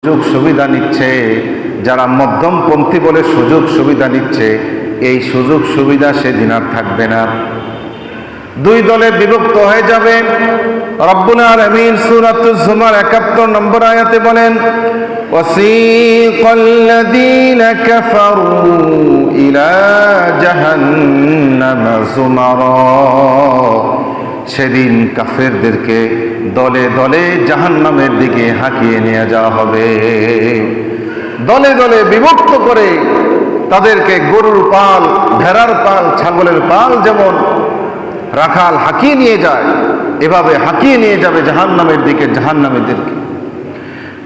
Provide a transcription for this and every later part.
সুযোগ সুবিধা নিচ্ছে, যারা মধ্যমপন্থী বলে সুযোগ সুবিধা নিচ্ছে, এই সুযোগ সুবিধা সেদিন আর থাকবে না। দুই দলে বিভক্ত হয়ে যাবে। রব্বুল আলামিন সূরাতুজ জুমার ৭১ নম্বর আয়াতে বলেন, ওয়াসীকাল্লাযীনা কাফারু ইলা জাহান্নামা যুমারা, সেদিন কাফেরদেরকে দলে দলে জাহান্নামের দিকে হাঁকিয়ে নিয়ে যাওয়া হবে। দলে দলে বিভক্ত করে তাদেরকে গরুর পাল, ভেড়ার পাল, ছাগলের পাল যেমন রাখাল হাঁকিয়ে নিয়ে যায়, এভাবে হাঁকিয়ে নিয়ে যাবে জাহান্নামের দিকে জাহান্নামীদেরকে।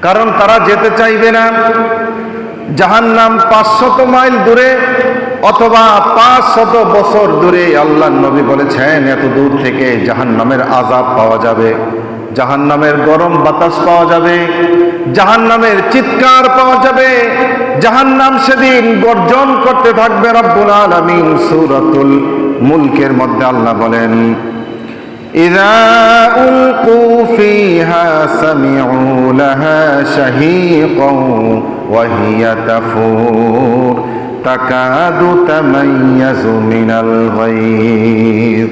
কারণ তারা যেতে চাইবে না। জাহান্নাম ৫০০ মাইল দূরে অথবা ৫০০ বছর দূরে। আল্লাহর নবী বলেছেন, এত দূর থেকে জাহান্নামের আযাব পাওয়া যাবে, জাহান্নামের গরম বাতাস পাওয়া যাবে, জাহান্নামের চিৎকার পাওয়া যাবে। জাহান্নাম সেদিন গর্জন করতে থাকবে। রব্বুল আলামিন সূরাতুল মুলকের মধ্যে আল্লাহ বলেন, ইযা উলকু ফিহা সামিউ লাহা শাহীকান ওয়া হিয়া তাফুর তাকাদু তামাইয়াজু মিনাল গায়ব।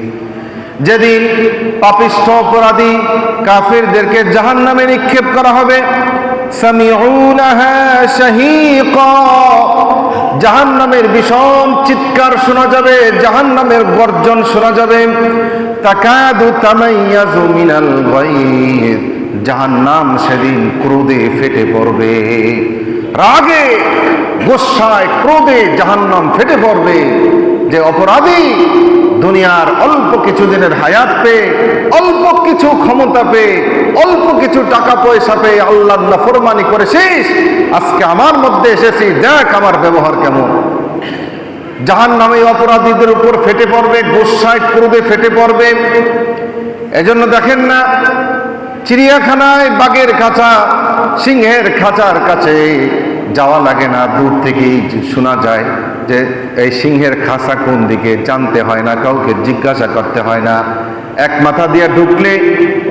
যেদিন পাপিষ্ঠ অপরাধী কাফিরদেরকে জাহান্নামে নিক্ষেপ করা হবে, সামিউ লাহা শাহীকা, জাহান্নামের ভীষণ চিৎকার শোনা যাবে, জাহান্নামের গর্জন শোনা যাবে। তাকাদু তামাইয়াজু মিনাল গায়ব, জাহান্নাম সেদিন ক্রোধে ফেটে পড়বে, রাগে গোসায় ক্রোধে জাহান্নাম ফেটে পড়বে। যে অপরাধী দুনিয়ার অল্প কিছু দিনের হায়াত পেয়ে, অল্প কিছু ক্ষমতা পেয়ে, অল্প কিছু টাকা পয়সা পেয়ে আল্লাহর নাফরমানি করে শেষ, আজকে আমার মধ্যে এসেছি, দেখ আমার ব্যবহার কেমন। জাহান্নামে অপরাধীদের উপর ফেটে পড়বে, গোসায় ক্রোধে ফেটে পড়বে। এজন্য দেখেন না, চিড়িয়াখানায় বাঘের খাঁচা, সিংহের খাঁচার কাছে যাওয়া লাগে না, দূর থেকেই শোনা যায় যে এই সিংহের খাঁচা কোন দিকে, জানতে হয় না, কাউকে জিজ্ঞাসা করতে হয় না। এক মাথা দিয়ে ঢুকলে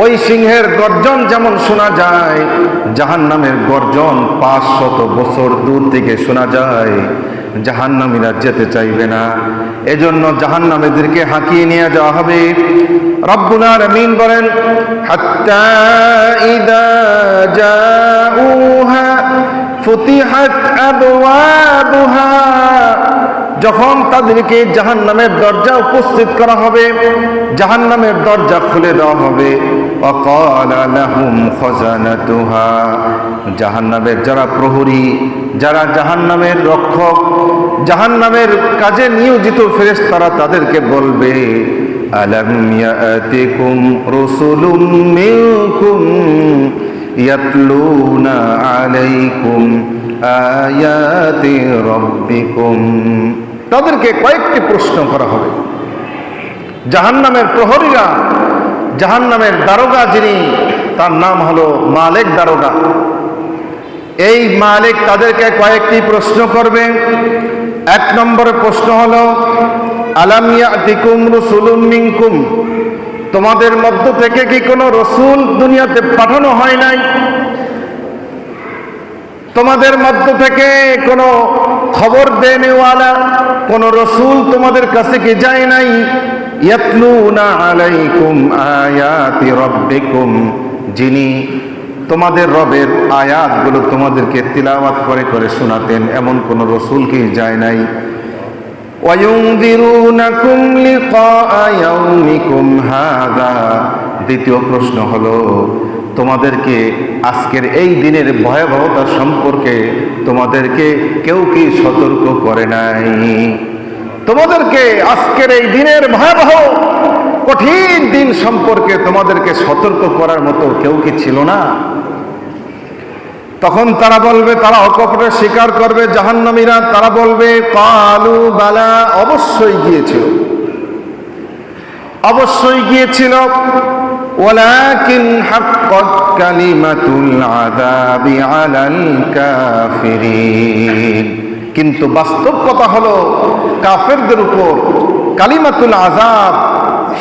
ওই সিংহের গর্জন যেমন শোনা যায়, জাহান্নামের গর্জন ৫০০ বছর দূর থেকে শোনা যায়। জাহান্নামীরা যেতে চাইবে না, এজন্য জাহান্নামীদেরকে হাঁকিয়ে নিয়ে যাওয়া হবে। রব্বুল আলামিন বলেন, হাত্তা ইযা জাউহা ফুতিহাত আবওয়াবুহা, যখন তাদেরকে জাহান্নামের দরজা উপস্থিত করা হবে, জাহান্নামের দরজা খুলে দেওয়া হবে। ওয়াকালা লাহুম খাজানাতুহা, জাহান্নামের যারা প্রহরী, যারা জাহান্নামের রক্ষক, জাহান্নামের কাজে নিয়োজিত ফেরেশতারা তাদেরকে বলবে, আলাম ইয়াতিকুম রাসূলুম মিনকুম ইয়াতলুনা আলাইকুম আয়াতি রাব্বিকুম। তাদেরকে কয়েকটি প্রশ্ন করা হবে। জাহান্নামের প্রহরীরা, জাহান্নামের দারোগা যিনি, তার নাম হলো মালিক দারোগা, এই মালিক তাদেরকে কয়েকটি প্রশ্ন করবে। ১ নম্বর প্রশ্ন হলো, আলাম ইয়াতিকুম রাসূলুম মিনকুম, তোমাদের মধ্য থেকে কি কোনো রসুল দুনিয়াতে পাঠানো হয় নাই? তোমাদের মধ্য থেকে কোনো খবর দেনেওয়ালা কোনো রসুল তোমাদের কাছে কি যায় নাই? ইয়াতলুনা আলাইকুম আয়াতি রাব্বিকুম, যিনি তোমাদের রবের আয়াতগুলো তোমাদেরকে তিলাওয়াত করে করে শোনাতেন, এমন কোন রসুল কি যায় নাই? ওয়ায়ুনযিরুনাকুম লিকাআ ইয়াউমিকুম হাযা, দ্বিতীয় প্রশ্ন হলো, তোমাদেরকে আজকের এই দিনের ভয়াবহতা সম্পর্কে তোমাদেরকে কেউ কি সতর্ক করে নাই? তোমাদেরকে আজকের এই দিনের ভয়াবহ কঠিন দিন সম্পর্কে তোমাদেরকে সতর্ক করার মতো কেউ কি ছিল না? তখন তারা বলবে, তারা অকপটে স্বীকার করবে জাহান্নামীরা, তারা বলবে, ক্বালু বালা, অবশ্যই গিয়েছিল, অবশ্যই গিয়েছিল। ওয়ালাকিন হাক্কাত কালিমাতুল আযাবি আলাল কাফিরিন, কিন্তু বাস্তব কথা হলো কাফেরদের উপর কালিমাতুল আযাব,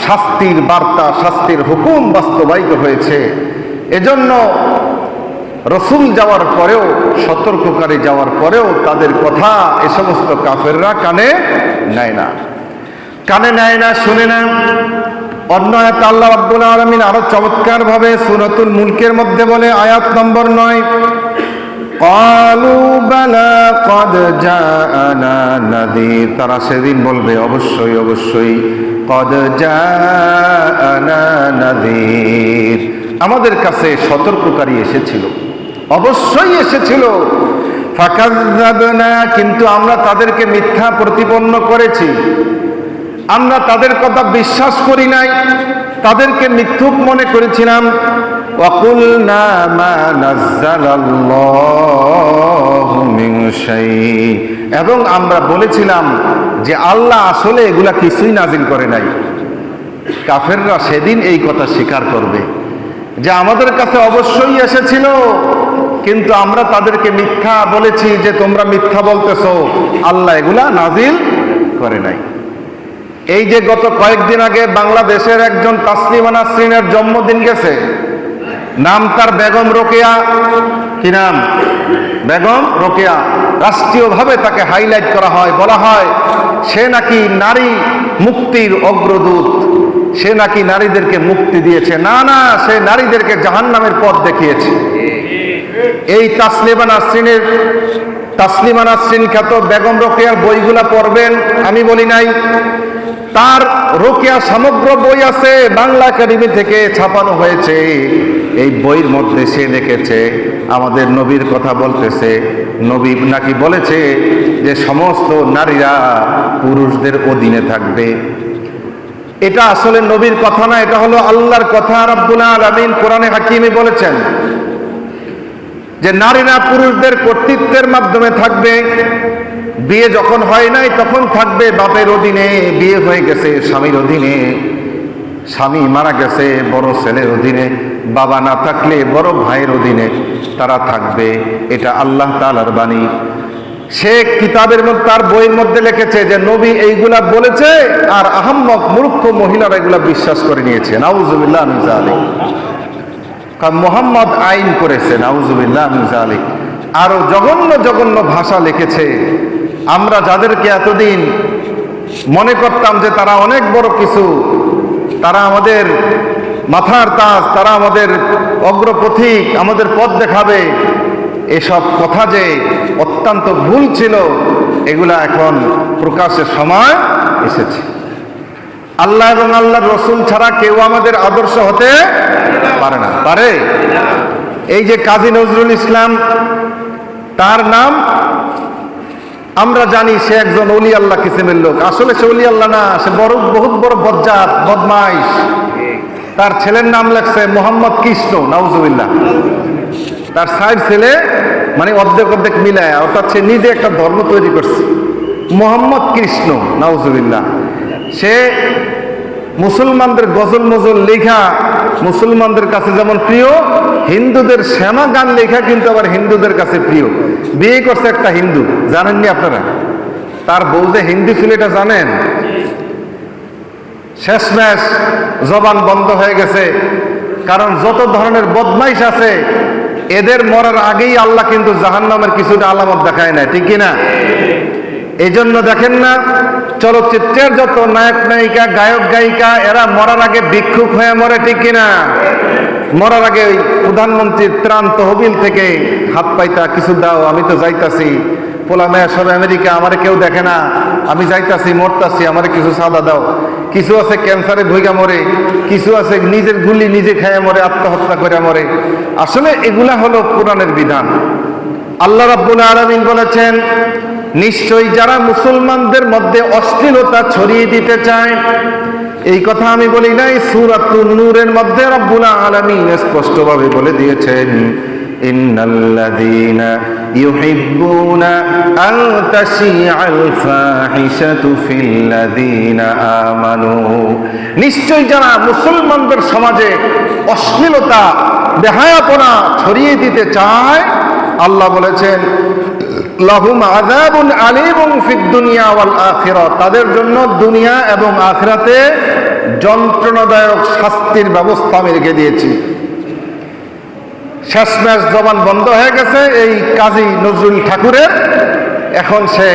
শাস্তির বার্তা, শাস্তির হুকুম বাস্তবায়িত হয়েছে। এজন্য রসুল যাওয়ার পরেও, সতর্ককারী যাওয়ার পরেও তাদের কথা এ সমস্ত কাফেররা কানে নেয় না, কানে নেয় না, শুনে না। অন্য আয়াতে আল্লাহ রাব্বুল আলামিন আরো চমৎকার ভাবে সূরাতুল মুলকের মধ্যে বলে, আয়াত নম্বর 9, ক্বালু বালা ক্বাদ জাআনা নাযীর, তারা সেদিন বলবে অবশ্যই অবশ্যই, ক্বাদ জাআনা নাযীর, আমাদের কাছে সতর্ককারী এসেছিল, অবশ্যই এসেছিল। ফাকাযযাবনা, কিন্তু আমরা তাদেরকে মিথ্যা প্রতিপন্ন করেছি, আমরা তাদের কথা বিশ্বাস করি নাই, তাদেরকে মিথ্যুক মনে করেছিলাম। ওয়াকুলনা মা নাযালাল্লাহু মিন শাই, এবং আমরা বলেছিলাম যে আল্লাহ আসলে এগুলা কিছুই নাজিল করে নাই। কাফেররা সেদিন এই কথা স্বীকার করবে যে আমাদের কাছে অবশ্যই এসেছিল, কিন্তু আমরা তাদেরকে মিথ্যা বলেছি যে তোমরা মিথ্যা বলতেছো, আল্লাহ এগুলা নাজিল করে নাই। এই যে গত কয়েকদিন আগে বাংলাদেশের একজন তাসলিমা নাসরিনের জন্মদিন গেছে, নাম তার বেগম রোকেয়া, কি নাম? বেগম রোকেয়া। রাষ্ট্রীয়ভাবে তাকে হাইলাইট করা হয়, বলা হয় সে নাকি নারী মুক্তির অগ্রদূত, সে নাকি নারীদেরকে মুক্তি দিয়েছে। না না, সে নারীদেরকে জাহান্নামের পথ দেখিয়েছে। এই তাসলিমা নাসরিন খ্যাত বেগম রোকেয়ার বইগুলা পড়বেন, আমি বলি নাই। তার রোকেয়া সমগ্র বই আছে, বাংলা একাডেমি থেকে ছাপানো হয়েছে। এই বইয়ের মধ্যে সে লিখেছে আমাদের নবীর কথা বলতেছে, নবী নাকি বলেছে যে সমস্ত নারীরা পুরুষদের অধীনে থাকবে। এটা আসলে নবীর কথা না, এটা হলো আল্লাহর কথা। রাব্বুল আলামিন কোরআনে হাকিমে বলেছেন যে নারীরা পুরুষদের কর্তৃত্বের মাধ্যমে থাকবে। বিয়ে যখন হয় নাই তখন থাকবে বাপের অধীনে, বিয়ে হয়ে গেছে স্বামীর অধীনে, স্বামী মারা গেছে বড় ছেলের অধীনে, বাবা না থাকলে বড় ভাইয়ের অধীনে তারা থাকবে। এটা আল্লাহ তাআলার বাণী। সে কিতাবের মধ্যে, তার বইয়ের মধ্যে লিখেছে যে নবী এইগুলা বলেছে, আর আহাম্মক মূর্খ মহিলারা এগুলা বিশ্বাস করে নিয়েছে। নাউজুবিল্লাহ মিন যালিক। মুহাম্মদ আইন করেছে, নাউজুবিল্লাহ মিন যালিক। আরো জঘন্য জঘন্য ভাষা লিখেছে। আমরা যাদেরকে এতদিন মনে করতাম যে তারা অনেক বড় কিছু, তারা আমাদের মাথার তাজ, তারা আমাদের অগ্রপথিক, আমাদের পথ দেখাবে, এসব কথা যে অত্যন্ত ভুল ছিল, এগুলা এখন প্রকাশের সময় এসেছে। আল্লাহ এবং আল্লাহর রসুল ছাড়া কেউ আমাদের আদর্শ হতে পারে না, পারে? এই যে কাজী নজরুল ইসলাম, তার নাম আমরা জানি সে একজন ওলি আল্লাহ কিসিমের লোক। আসলে সে ওলি আল্লাহ না, সে বহুত বড় বজ্জাত, বদমাইশ। তার ছেলের নাম লেখছে মোহাম্মদ কৃষ্ণ, নাউজুবিল্লাহ। তার 6 ছেলে, মানে অর্ধেক অর্ধেক মিলায়, অর্থাৎ সে নিজে একটা ধর্ম তৈরি করছে, মোহাম্মদ কৃষ্ণ, নাউজুবিল্লাহ। সে মুসলমানদের গজল মজল লেখা মুসলমানদের কাছে যেমন প্রিয়, হিন্দুদের শ্যামা গান লেখা কিন্তু আবার হিন্দুদের কাছে প্রিয়। বিয়ে করছে একটা হিন্দু, জানেননি আপনারা? তার বউ যে হিন্দু ছিল এটা জানেন? শেষমেশ জবান বন্ধ হয়ে গেছে, কারণ যত ধরনের বদমাইশ আছে এদের মরার আগেই আল্লাহ কিন্তু জাহান্নামের কিছুটা আলামত দেখায় না, ঠিক কিনা? এই জন্য দেখেন না, চলচ্চিত্রের যত নায়ক নায়িকা, গায়ক গায়িকা, এরা মরার আগে ভিক্ষুক হয়ে মরে, ঠিক কিনা? মরার আগে ওই প্রধানমন্ত্রীর ত্রাণ তহবিল থেকে হাত পাইতা, কিছু দাও, আমি তো যাইতাছি, পোলা মেয়া সব আমেরিকা, আমারে কেউ দেখে না, আমি যাইতাছি, মরতাছি, আমারে কিছু সাদা দাও। কিছু আছে ক্যান্সারে ভুইগা মরে, কিছু আছে নিজের গুলি নিজে খেয়ে মরে, আত্মহত্যা করে মরে। আসলে এগুলা হলো কোরআনের বিধান। আল্লাহ রাব্বুল আলামিন বলেছেন, নিশ্চয়ই যারা মুসলমানদের মধ্যে অশ্লীলতা ছড়িয়ে দিতে চায়, এই কথা আমি বলি নাই, সূরাতুন নূরের মধ্যে রাব্বুল আলামিন স্পষ্টভাবে বলে দিয়েছেন, ইন্নাল্লাযীনা ইউহিব্বুনা আন তাশিআল ফাহিশাতু ফিল্লাযীনা আমানু, নিশ্চয়ই যারা মুসলমানদের সমাজে অশ্লীলতা, বেহায়াপনা ছড়িয়ে দিতে চায়, আল্লাহ বলেছেন লাহুম আযাবুন আলীমুন ফিদ দুনিয়া ওয়াল আখিরাহ, তাদের জন্য দুনিয়া এবং আখিরাতে যন্ত্রণাদায়ক শাস্তির ব্যবস্থা আমি রেখে দিয়েছি। শেষমেশ জবান বন্ধ হয়ে গেছে এই কাজী নজরুল ঠাকুরের। এখন সে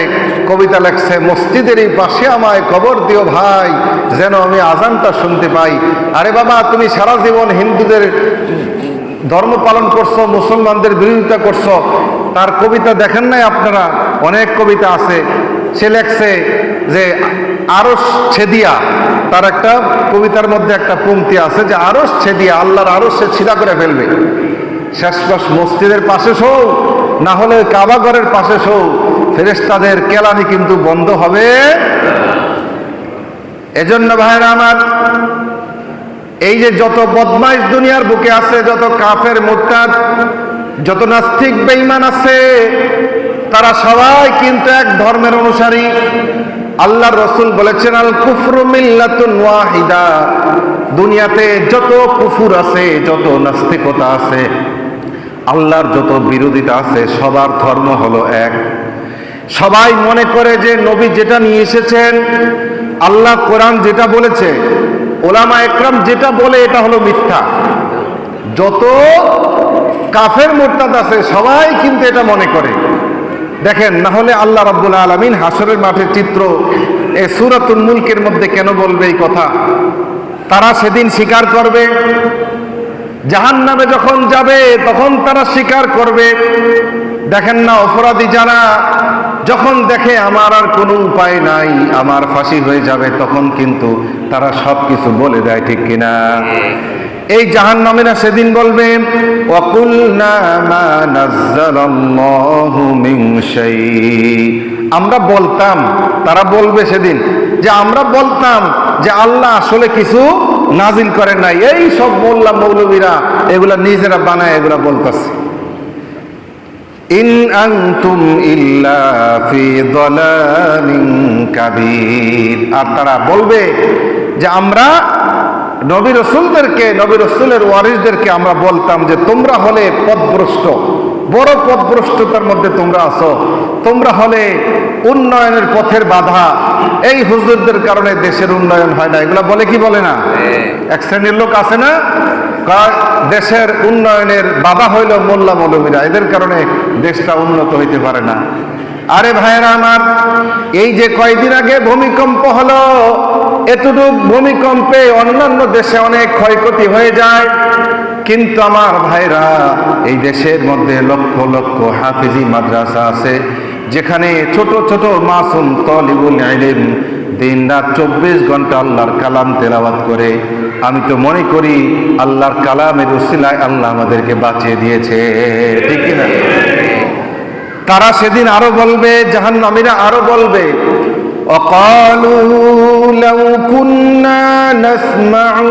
কবিতা লেখছে, মসজিদের এই পাশে আমায় কবর দিও ভাই, যেন আমি আজানটা শুনতে পাই। আরে বাবা, তুমি সারা জীবন হিন্দুদের ধর্ম পালন করছো, মুসলমানদের বিরোধিতা করছো। তার কবিতা দেখেন নাই আপনারা? অনেক কবিতা আছে। সে লেখছে যে আরশ ছেদিয়া, তার একটা কবিতার মধ্যে একটা পংক্তি আছে যে আরশ ছেদিয়া, আল্লাহর আরশ সে ছিদা করে ফেলবে। শেষবাস মসজিদের পাশে শো, না হলে কাবাঘরের পাশে শো, ফেরেশতাদের কেলানি কিন্তু বন্ধ হবে। এজন্য ভাইরা আমার, এই যে যত বদমাইশ দুনিয়ার বুকে আছে, যত কাফের মুরতাদ, যত নাস্তিক বেঈমান আছে, তারা সবাই কিন্তু এক ধর্মের অনুসারী। আল্লাহর রাসূল বলেছেন, আল কুফরু মিল্লাতুন ওয়াহিদা। দুনিয়াতে যত কুফর আছে, যত নাস্তিকতা আছে, আল্লাহর যত বিরোধিতা আছে, সবার ধর্ম হলো এক। সবাই মনে করে যে নবী যেটা নিয়ে এসেছেন, আল্লাহ কোরআন যেটা বলেছে, ওলামা একরাম যেটা বলে, এটা হলো মিথ্যা। যত কাফের মুরতাদ আছে সবাই কিন্তু এটা মনে করে। দেখেন, না হলে আল্লাহ রাব্বুল আলামিন হাসরের মাঠের চিত্র এই সূরাতুল মুলকের মধ্যে কেন বলবে এই কথা? তারা সেদিন স্বীকার করবে, জাহান্নামে যখন যাবে তখন তারা স্বীকার করবে। দেখেন না, অপরাধী যারা যখন দেখে আমার আর কোনো উপায় নাই, আমার ফাঁসি হয়ে যাবে, তখন কিন্তু তারা সবকিছু বলে দেয়, ঠিক কিনা? এই জাহান্নামীরা সেদিন বলবে, ওয়াকুলনা মা নাযালাল্লাহু মিন শাই। আমরা বলতাম, তারা বলবে সেদিন যে আমরা বলতাম যে আল্লাহ আসলে কিছু নাজিল করেন নাই। এই সব মোল্লা মৌলবীরা এগুলা নিজেরা বানায় এগুলা বলতেছে। ইন আনতুম ইল্লা ফি দালালিন কাবীর। আর তারা বলবে যে আমরা নবী রাসূলদেরকে, নবী রাসূলের ওয়ারিসদেরকে আমরা বলতাম যে তোমরা হলে পথভ্রষ্ট, বড় পথভ্রষ্টতার মধ্যে তোমরা আছো, তোমরা হলে উন্নয়নের পথের বাধা, এই হুজুরদের কারণে দেশের উন্নয়ন হয় না। এগুলা বলে কি বলে না? এক শ্রেণীর লোক আছে না, দেশের উন্নয়নের বাধা হইল মোল্লা মৌলবীরা, এদের কারণে দেশটা উন্নত হইতে পারে না। আরে ভাইরা আমার, এই যে কয়েকদিন আগে ভূমিকম্প হলো, এতটুক ভূমিকম্পে অন্যান্য দেশে অনেক ক্ষয়ক্ষতি হয়ে যায়, কিন্তু আমার ভাইরা, এই দেশের মধ্যে লক্ষ লক্ষ হাফিজি মাদ্রাসা আছে, যেখানে ছোট ছোট মাসুম তালিবুল ইলম দিন রাত 24 ঘন্টা আল্লাহর কালাম তেলাওয়াত করে। আমি তো মনে করি আল্লাহর কালামের উসিলায় আল্লাহ আমাদেরকে বাঁচিয়ে দিয়েছে, ঠিক কিনা? তারা সেদিন আরো বলবে, জাহান্নামীরা আরো বলবে, ওয়াকালু লাউ কুন্না নাসমাউ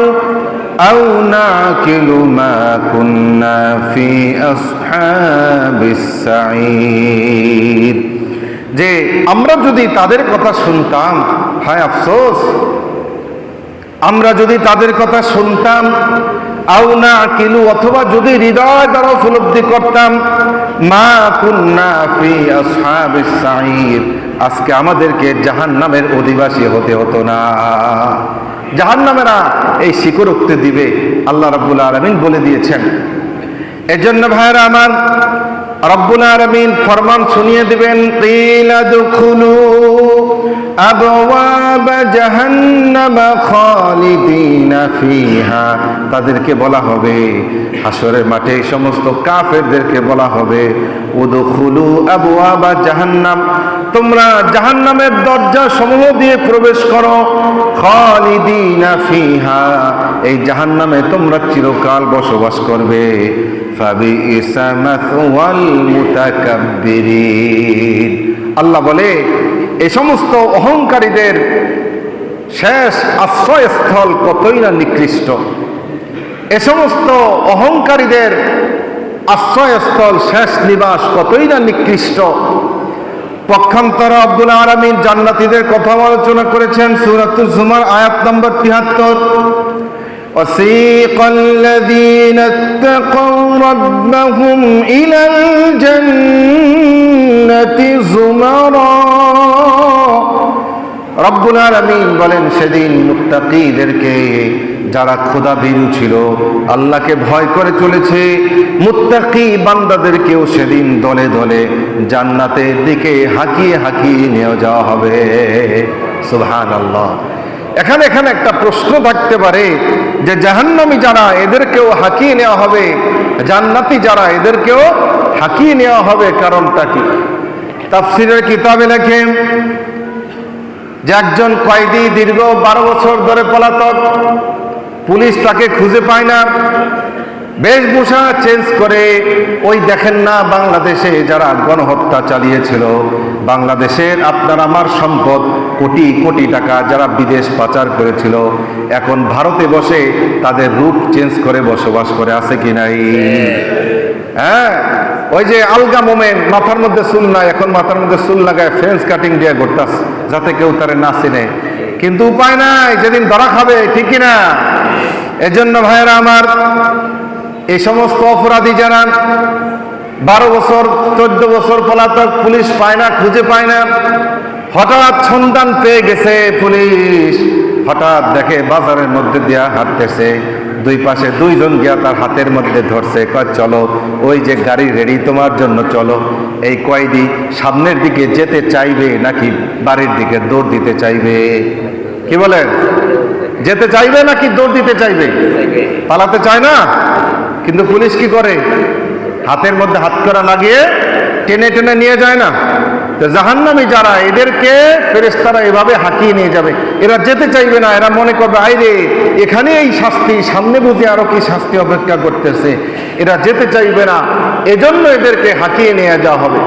আও নাকিলু মা কুন্না ফি আসহাবিস সাঈদ। যে আমরা যদি তাদের কথা শুনতাম, হায় আফসোস, আমরা যদি তাদের কথা শুনতাম, আও নাকিলু, অথবা যদি হৃদয় দ্বারা উপলব্ধি করতাম, মা কুন্না ফি আসহাবিস সাঈদ, আজকে আমাদেরকে জাহান্নামের অধিবাসী হতে হতো না। জাহান্নামেরা এই স্বীকারোক্তি দিবে, আল্লাহ রাব্বুল আলামিন বলে দিয়েছেন। এজন্য ভাইরা আমার, রব্বুল আলামিন ফরমান শুনিয়ে দিবেন, কিলা দুখুলু আবওয়াব জাহান্নাম খালিদিনা ফিহা। তাদেরকে বলা হবে হাসরের মাঠে, এই সমস্ত কাফেরদেরকে বলা হবে, উদখুলু আবওয়াব জাহান্নাম, তোমরা জাহান্নামের দরজা সমূহ দিয়ে প্রবেশ করো, খালিদিনা ফিহা, এই জাহান্নামে তোমরা চিরকাল বসবাস করবে। ফাবিইসা মাসওয়াল মুতাকাব্বিরিন। আল্লাহ বলে, এই সমস্ত অহংকারীদের শেষ আশ্রয়স্থল কতই না নিকৃষ্ট। এ সমস্ত অহংকারীদের আশ্রয়স্থল, শেষ নিবাস কতই না নিকৃষ্ট। পক্ষান্তর আব্দুল আলামিন জান্নাতীদের কথা আলোচনা করেছেন সূরাতুজ জুমার আয়াত নম্বর ৭৩। وَسِيقَ الَّذِينَ اتَّقَوْا رَبَّهُمْ إِلَى الْجَنَّةِ زُمَرًا। রব্বুল আলামিন বলেন, সেদিন মুত্তাকীদেরকে যারা খোদা ভীরু ছিল, আল্লাহকে ভয় করে চলেছে, মুত্তাকি বান্দাদেরকেও সেদিন দলে দলে জান্নাতের দিকে হাঁকিয়ে হাঁকিয়ে নিয়ে যাওয়া হবে। সুবহানাল্লাহ। এখানে একটা প্রশ্ন থাকতে পারে যে জাহান্নামী যারা এদেরকেও হাঁকিয়ে নেওয়া হবে, জান্নাতি যারা এদেরকেও হাঁকিয়ে নেওয়া হবে, কারণটা কি? তাফসীরের কিতাবে লেখেন যে একজন কয়েদি দীর্ঘ 12 বছর ধরে পলাতক, পুলিশ তাকে খুঁজে পায় না, বেশভূষা চেঞ্জ করে ওই দেখেন না বাংলাদেশে যারা গণহত্যা চালিয়েছিল, বাংলাদেশের আপনার আমার সম্পদ কোটি কোটি টাকা যারা বিদেশ পাচার করেছিল, এখন ভারতে বসে তাদের রূপ চেঞ্জ করে বসবাস করে, আছে কি নাই? হ্যাঁ, ওই যে আলগা মোমেন্ট, মাথার মধ্যে চুল নাই, এখন মাথার মধ্যে চুল লাগায় ফ্রেঞ্চ কাটিং দিয়ে ঘুরতাছে যাতে কেউ তারে না চিনে, কিন্তু উপায় নাই, যেদিন ধরা খাবে, ঠিক না? এজন্য ভাইয়েরা আমার, এই সমস্ত অপরাধী যারা 12 বছর 14 বছর পলাতক, পুলিশ পায় না, খুঁজে পায় না, হঠাৎ সন্ধান পেয়ে গেছে পুলিশ, হঠাৎ দেখে বাজারের মধ্যে দিয়া হাঁটতেছে, দুই পাশে দুইজন গিয়া তার হাতের মধ্যে ধরছে, কয় চলো, ওই যে গাড়ি রেডি তোমার জন্য, চলো। এই কয়েদি সামনের দিকে যেতে চাইবে নাকি বাড়ির দিকে দৌড় দিতে চাইবে? কি বলেন? যেতে চাইবে নাকি দৌড় দিতে চাইবে? পালাতে চায় না, কিন্তু পুলিশ কি করে? হাতের মধ্যে হাত করা লাগিয়ে টেনে টেনে নিয়ে যায় না? তো জাহান্নামী যারা, এদেরকে ফেরেশতারা এভাবে হাঁকিয়ে নিয়ে যাবে, এরা যেতে চাইবে না, এরা মনে করবে আইরে এখানে এই শাস্তি, সামনে বুঝে আরো কি শাস্তি অপেক্ষা করতেছে, এরা যেতে চাইবে না, এজন্য এদেরকে হাঁকিয়ে নিয়ে যাওয়া হবে।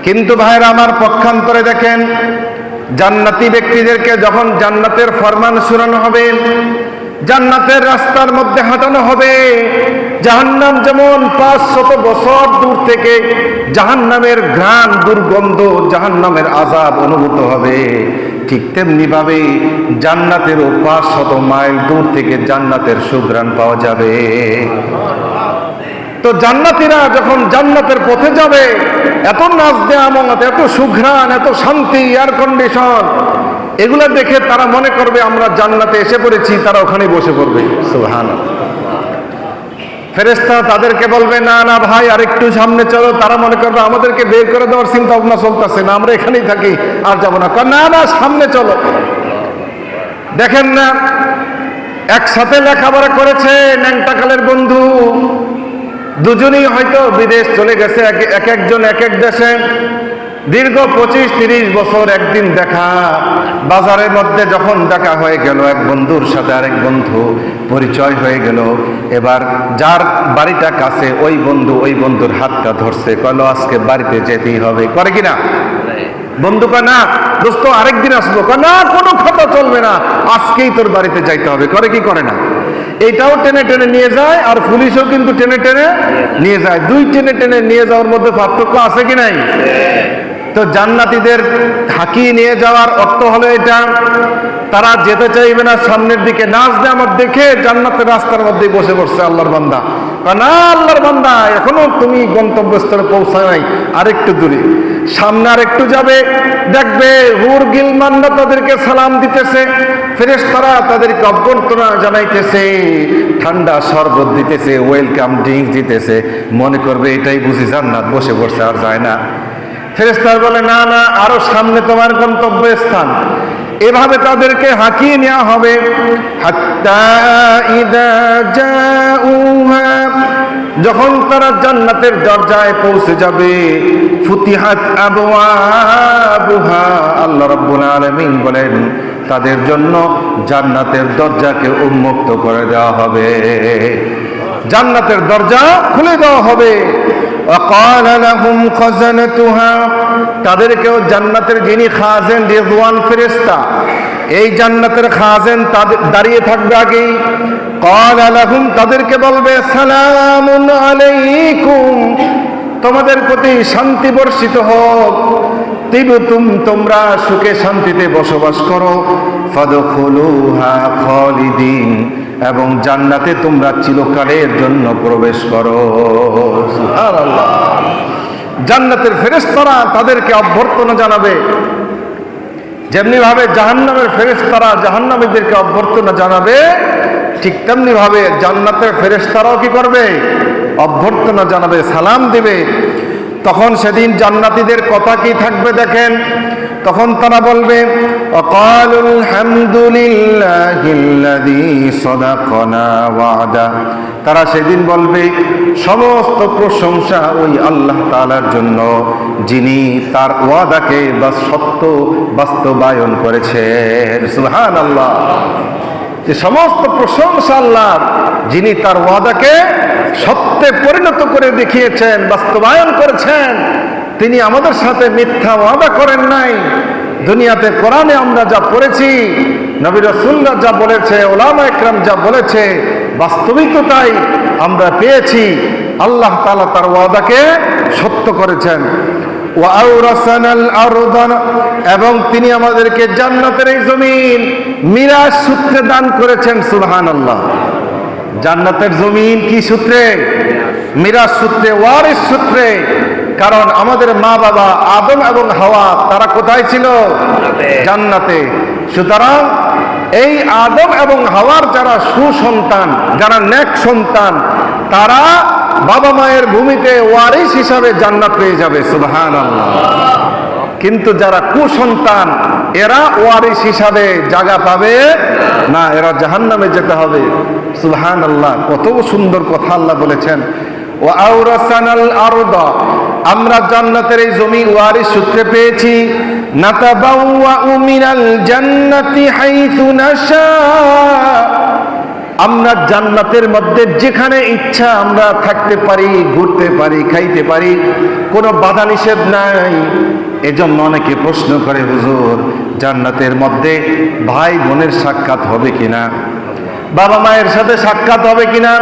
কিন্তু ভাইরা আমার, পক্ষান্তরে দেখেন, জান্নাতি ব্যক্তিদেরকে যখন জান্নাতের ফরমান শোনানো হবে, জান্নাতের রাস্তার মধ্যে হাঁটানো হবে, জাহান্নাম যেমন 500 বছর দূর থেকে জাহান্নামের ঘ্রাণ, দুর্গন্ধ, জাহান্নামের আযাব অনুভূত হবে, ঠিক তেমনি ভাবে জান্নাতেরও 500 মাইল দূর থেকে জান্নাতের সুঘ্রাণ পাওয়া যাবে। তো জান্নাতীরা যখন জান্নাতের পথে যাবে, এত নাচ নেয়ামত, এত সুঘ্রাণ, এত শান্তি, এয়ার কন্ডিশন, এগুলো দেখে তারা মনে করবে আমরা জান্নাতে এসে পড়েছি, তারা ওখানে বসে পড়বে। সুবহানাল্লাহ। ফেরেশতা তাদেরকে বলবে না না ভাই আরেকটু সামনে চলো, তারা মনে করবে আমাদেরকে বের করে দেওয়ার চিন্তা ভাবনা চলতেছে, না আমরা এখানেই থাকি, আর যাবো না, না না সামনে চলো। দেখেন না, একসাথে লেখাপড়া করেছে, ন্যাংটাকালের বন্ধু, দুজনেই হয়তো বিদেশ চলে গেছে, এক একজন এক এক দেশে, দীর্ঘ 25-30 বছর, একদিন দেখা, বাজারের মধ্যে যখন দেখা হয়ে গেল, এক বন্ধুর সাথে আরেক বন্ধু পরিচয় হয়ে গেল, এবার যার বাড়িটা কাছে ওই বন্ধু ওই বন্ধুর হাতটা ধরছে, কইল আজকে বাড়িতে যেতেই হবে, করে কিনা? বন্ধু কয় না দোস্ত আরেকদিন আসবো, কয় না কোনো কথা চলবে না, আজকেই তোর বাড়িতে যাইতে হবে, করে কি করে না? এইটাও টেনে টেনে নিয়ে যায়, আর পুলিশও কিন্তু টেনে টেনে নিয়ে যায়, দুই টেনে টেনে নিয়ে যাওয়ার মধ্যে পার্থক্য আছে কি নাই? তো জান্নাতীদের হাঁকিয়ে নিয়ে যাওয়ার অর্থ হলো এটা, তারা যেতে চাইবে না সামনের দিকে, নাচ নেয়ামত দেখে জান্নাতের রাস্তার মধ্যে বসে পড়ছে আল্লাহর বান্দা, না আল্লাহর বান্দা এখনো তুমি গন্তব্যস্থলে পৌঁছায় নাই, আরেকটু দূরে, সামনে আরেকটু যাবে, দেখবে হুর গিলমানরা তাদেরকে সালাম দিতেছে, ফেরেশতারা তাদেরকে অভ্যর্থনা জানাইতেছে, ঠান্ডা শরবত দিতেছে, ওয়েলকাম ড্রিঙ্কস দিতেছে, মনে করবে এটাই বুঝি জান্নাত, বসে পড়ছে, আর যায় না। ফেরেশতারা বলে না না আরো সামনে তোমার গন্তব্য স্থান, এভাবে তাদেরকে হাঁকিয়ে নেওয়া হবে। হাত্তা ইযা জাউহা, যখন তারা জান্নাতের দরজায় পৌঁছে যাবে, ফুতিহাত আবওয়াবুহা, আল্লাহ রাব্বুল আলামিন বলেন তাদের জন্য জান্নাতের দরজাকে উন্মুক্ত করে দেওয়া হবে, জান্নাতের দরজা খুলে দেওয়া হবে। وقال لهم خزنتها, তাদেরকেও জান্নাতের যিনি খাজেন রিজওয়ান ফেরেশতা, এই জান্নাতের খাজেন দাঁড়িয়ে থাকবে আগেই, قال لهم, তাদেরকে বলবে সালামুন আলাইকুম, তোমাদের প্রতি শান্তি বর্ষিত হোক, তিবতুম, তোমরা সুখে শান্তিতে বসবাস করো, ফাদখুলুহা খালিদিন, এবং জান্নাতে তোমরা চিরকালের জন্য প্রবেশ করো। সুবহানাল্লাহ। জান্নাতের ফেরেশতারা তাদেরকে অভ্যর্থনা জানাবে, যেমনি ভাবে জাহান্নামের ফেরেশতারা জাহান্নামীদেরকে অভ্যর্থনা জানাবে, ঠিক তেমনি ভাবে জান্নাতের ফেরেশতারাও কি করবে? অভ্যর্থনা জানাবে, সালাম দিবে। তখন সেদিন জান্নাতীদের কথা কি থাকবে দেখেন, তখন তারা বলবে ওয়াকালুল হামদুলিল্লাহিল্লাযী সাদাকানা ওয়াদা। তারা সেদিন বলবে সমস্ত প্রশংসা ওই আল্লাহ তাআলার জন্য যিনি তার ওয়াদাকে বাস্তবায়ন করেছেন। সুবহানাল্লাহ। যে সমস্ত প্রশংসা আল্লাহর, যিনি তার ওয়াদাকে সত্যে পরিণত করে দেখিয়েছেন, বাস্তবায়ন করেছেন। তিনি আমাদের সাথে মিথ্যা ওয়াদা করেন নাই। দুনিয়াতে কোরআনে আমরা যা পড়েছি, নবী রাসূলরা যা বলেছে, উলামা ইকরাম যা বলেছে, বাস্তবিকতাই আমরা পেয়েছি। আল্লাহ তাআলা তার ওয়াদাকে সত্য করেছেন। ওয়াউরাসানাল আরদা, এবং তিনি আমাদেরকে জান্নাতের এই জমিন মিরাস সূত্রে দান করেছেন। সুবহানাল্লাহ। জান্নাতের জমিন কি সূত্রে? মিরাস সূত্রে, ওয়ারিস সূত্রে। কারণ আমাদের মা বাবা আদম এবং হাওয়া তারা কোথায় ছিল? জান্নাতে। সুতরাং এই আদম এবং হাওয়ার যারা সুসন্তান, যারা নেক সন্তান, তারা বাবা মায়ের ভূমিতে ওয়ারিস হিসাবে জান্নাত পেয়ে যাবে। সুবহানাল্লাহ। কিন্তু যারা কুসন্তান, এরা ওয়ারিস হিসাবে জায়গা পাবে না, এরা জাহান্নামে যেতে হবে। সুবহানাল্লাহ। কত সুন্দর কথা আল্লাহ বলেছেন। ওয়াউরাসানাল আরদা, আমরা জান্নাতের এই জমি ওয়ারিস সূত্রে পেয়েছি। নাতাবাওয়াউ মিনাল জান্নাতি হাইথু নাশা, আমরা জান্নাতের মধ্যে যেখানে ইচ্ছা আমরা থাকতে পারি, ঘুরতে পারি, খাইতে পারি, কোনো বাধা নিষেধ নাই। এজন্য অনেকে প্রশ্ন করে, হুজুর জান্নাতের মধ্যে ভাই বোনের সাক্ষাৎ হবে কিনা, বাবা মায়ের সাথে সাক্ষাৎ হবে কিনা,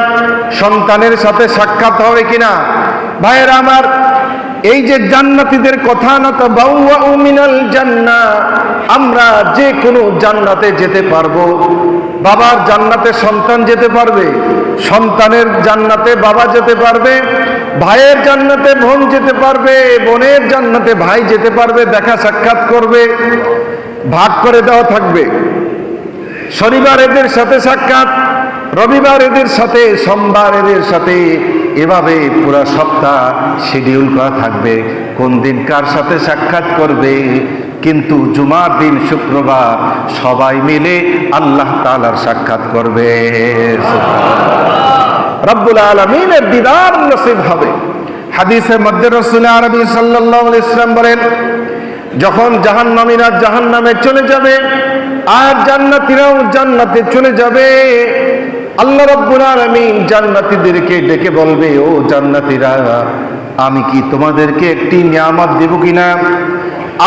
সন্তানের সাথে সাক্ষাৎ হবে কিনা? ভাইয়েরা আমার, এই যে জান্নাতীদের কথা, না তো বাউওয়াউ মিনাল জান্নাহ, আমরা যে কোনো জান্নাতে যেতে পারবো। বাবার জান্নাতে সন্তান যেতে পারবে, সন্তানের জান্নাতে বাবা যেতে পারবে, ভাইয়ের জান্নাতে বোন যেতে পারবে, বোনের জান্নাতে ভাই যেতে পারবে, দেখা সাক্ষাৎ করবে, ভাগ করে দেওয়া থাকবে। শনিবার এদের সাথে সাক্ষাৎ, রবিবার এদের সাথে, সোমবার এদের সাথে, এভাবে পুরো সপ্তাহ শিডিউল করা থাকবে কোন দিন কার সাথে সাক্ষাৎ করবে। কিন্তু জুমার দিন, শুক্রবার সবাই মিলে আল্লাহ তাআলার সাক্ষাৎ করবে। রব্বুল আলামিনের দিদার নসিব হবে। হাদিসের মধ্যে রাসূল আরবি সাল্লাল্লাহু আলাইহি ওয়াসাল্লাম বলেন, যখন জাহান্নামীরা জাহান্নামে চলে যাবে আর জান্নাতীরাও জান্নাতে চলে যাবে, আল্লাহ রাব্বুল আলামিন জান্নাতীদেরকে ডেকে বলবে, ও জান্নাতীরা, আমি কি তোমাদেরকে একটি নিয়ামত দেব কিনা?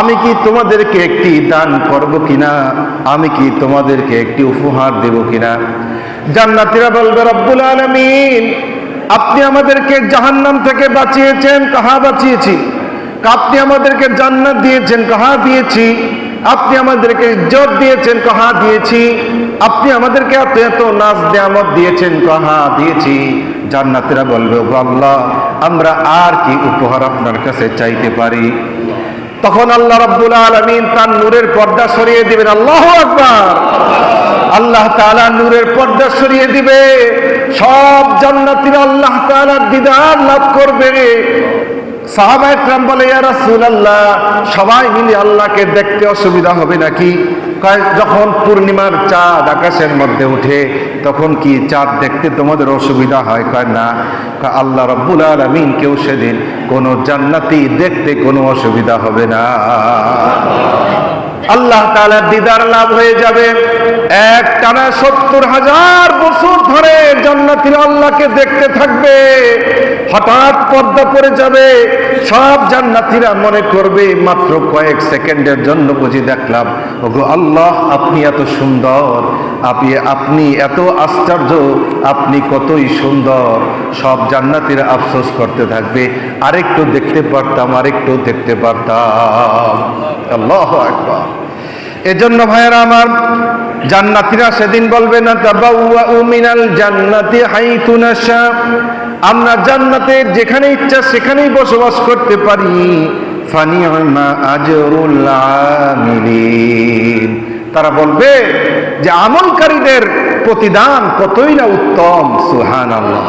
আমি কি তোমাদেরকে একটি দান করব কিনা? আমি কি তোমাদেরকে একটি উপহার দেব কিনা? জান্নাতীরা বলবে, রব্বুল আলামিন, আপনি আমাদেরকে জাহান্নাম থেকে বাঁচিয়েছেন, কাহা বাঁচিয়েছি। আপনি আমাদেরকে জান্নাত দিয়েছেন, কাহা দিয়েছি। আপনি আমাদেরকে ইজ্জত দিয়েছেন, কাহা দিয়েছি। আপনি আমাদেরকে এত এত নাজ নেয়ামত দিয়েছেন, কাহা দিয়েছি। জান্নাতীরা বলবে, ও আল্লাহ, আমরা আর কি উপহার আপনার কাছে চাইতে পারি? তখন আল্লাহ রাব্বুল আলামিন তার নূরের পর্দা সরিয়ে দিবেন। আল্লাহু আকবার। আল্লাহ তাআলা নূরের পর্দা সরিয়ে দিবে। সব জান্নাতীরা আল্লাহ তাআলার দিদার লাভ করবে। সাহাবায়ে কেরাম বলে, ইয়া রাসূলুল্লাহ, সবাই মিলে আল্লাহকে দেখতে অসুবিধা হবে নাকি? কয়, যখন পূর্ণিমার চাঁদ আকাশের মধ্যে উঠে তখন কি চাঁদ দেখতে তোমাদের অসুবিধা হয়? কয় না। আল্লাহ রাব্বুল আলামিন কেউ সেদিন কোন জান্নাতি দেখতে কোনো অসুবিধা হবে না। আল্লাহ তাআলার দিদার লাভ হয়ে যাবে। এক টানা ৭০,০০০ বছর ধরে জান্নাতীরা আল্লাহকে দেখতে থাকবে। হঠাৎ পর্দা পড়ে যাবে। সব জান্নাতীরা মনে করবে, মাত্র কয়েক সেকেন্ডের জন্য বুঝি দেখলাম। ওগো আল্লাহ, আপনি এত সুন্দর, আপনি এত আশ্চর্য, আপনি কতই সুন্দর। সব জান্নাতীরা আফসোস করতে থাকবে, আরেকটু দেখতে পারতাম, আরেকটু দেখতে পারতাম। আল্লাহু আকবার। এজন্য ভাইয়েরা আমার, জান্নাতীরা সেদিন বলবে, না তাবাওয়াউ মিনাল জান্নাতি হাইথু নাশা, আমরা জান্নাতে যেখানে ইচ্ছা সেখানেই বসবাস করতে পারি। ফানি'মা আজরুল আমিলিন, তারা বলবে যে আমলকারীদের প্রতিদান কতই না উত্তম। সুবহানাল্লাহ,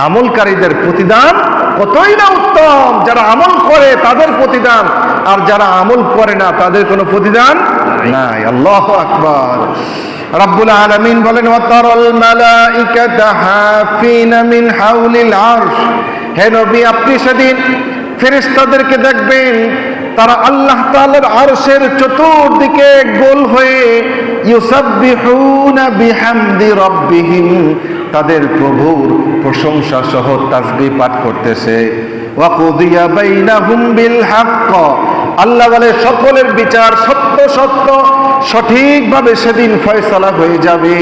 আমলকারীদের প্রতিদান কতই না উত্তম। যারা আমল করে তাদের প্রতিদান, আর যারা আমল করে না তাদের কোনো প্রতিদান নাই। আল্লাহু আকবার। রব্বুল আলামিন বলেন, ওয়াতারাল মালাইকাতা হাফিনা মিন হাউলিল আরশ। হে নবী, আপনি সেদিন ফেরেশতাদেরকে দেখবেন, তারা আল্লাহ তাআলার আরশের চতুর্দিকে গোল হয়ে ইউসাব্বিহুনা বিহামদি রাব্বিহিম, তাদের প্রভুর প্রশংসা সহ তাসবিহ পাঠ করতেছে। ওয়া কুদিয়া বাইনাহুম বিল হক, আল্লাহ বলে সকলের বিচার সত্য সত্য সঠিকভাবে সেদিন ফয়সালা হয়ে যাবে।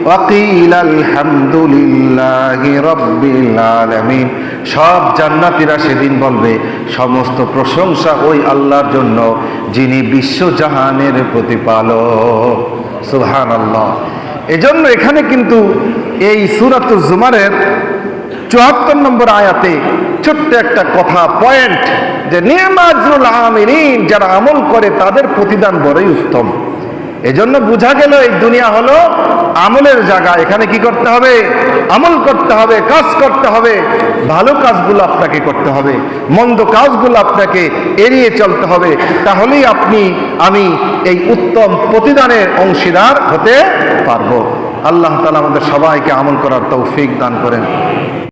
ওয়া কিলাল হামদুলিল্লাহি রাব্বিল আলামিন, সব জান্নাতীরা সেদিন বলবে সমস্ত প্রশংসা ওই আল্লাহর জন্য যিনি বিশ্বজাহানের প্রতিপালক। সুবহানাল্লাহ। এজন্য এখানে কিন্তু এই সূরাতুজ জুমারের ৭৪ নম্বর আয়াতে ছোট্ট একটা কথা পয়েন্ট, যে নি'মাতুল আমিলিন, যারা আমল করে তাদের প্রতিদান বড়ই উত্তম। এজন্য বোঝা গেল এই দুনিয়া হলো আমলের জায়গা। এখানে কি করতে হবে? আমল করতে হবে, কাজ করতে হবে। ভালো কাজগুলো আপনাকে করতে হবে, মন্দ কাজগুলো আপনাকে এড়িয়ে চলতে হবে। তাহলেই আপনি আমি এই উত্তম প্রতিদানের অংশীদার হতে পারবো। আল্লাহ তাআলা আমাদের সবাইকে আমল করার তৌফিক দান করেন।